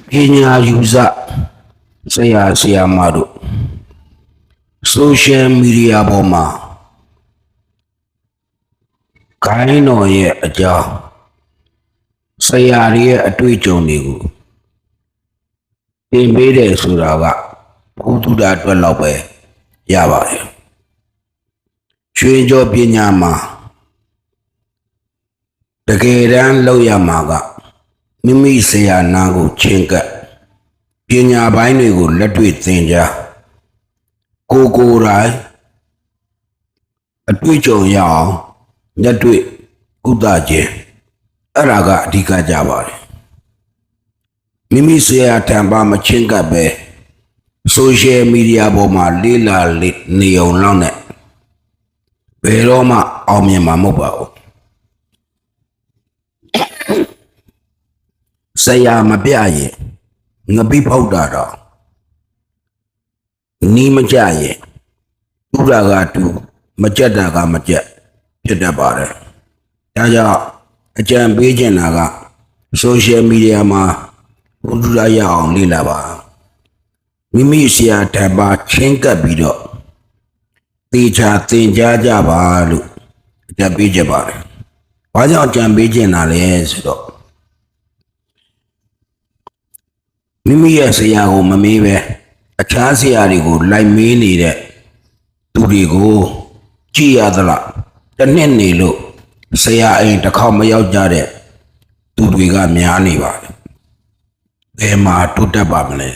ပညာယူစဆရာဆရာမတို့ဆိုရှယ်မီဒီယာပေါ်မှာဂိုင်းတော်ရဲ့အကြောင်းဆရာရဲ့အတွေ့အကြုံတွေကိုသင်ပေးတယ်ဆိုတာကဘုသူတာအတွက်လောက်ပဲရပါတယ်ရွှေကျော်ပညာမှာတကယ်တမ်းလောက်ရမှာကမိမိဆရာနာကိုချင်းကပ်ပညာပိုင်းတွေကိုလက်တွေ့သင်ကြားကိုယ်တိုင်အတွေ့အကြုံရအောင်လက်တွေ့ကုသခြင်းအဲ့ဒါကအဓိကကြပါတယ်မိမိဆရာထံပါမချင်းကပ်ပဲဆိုရှယ်မီဒီယာပေါ်မှာလေးလာနေုံလောက်နဲ့ဘယ်တော့မှအောင်မြင်မှာမဟုတ်ပါဘူးဆရာမပြရင်ငပိဖောက်တာတော့နီးမကြရင်တူတာကတူမကြက်တာကမကြက်ဖြစ်တတ်ပါတယ်ဒါကြောင့်အကြံပေးချင်တာကဆိုရှယ်မီဒီယာမှာဘုသူရရအောင်လေ့လာပါမိမိဆရာထံပါချင်းကပ်ပြီးတော့တေချာသင်ကြားကြပါလို့အကြံပေးချင်ပါတယ်ဘာကြောင့်အကြံပေးချင်တာလဲဆိုတော့မိမိရဲ့ဆရာကိုမမေးပဲအခြားဆရာတွေကိုလိုက်မေးနေတဲ့သူတွေကိုကြည့်ရသလားတစ်နှစ်နေလို့ဆရာအိမ်တစ်ခေါက်မရောက်ကြတဲ့သူတွေကများနေပါတယ်ဘယ်မှာတိုးတက်ပါမလဲ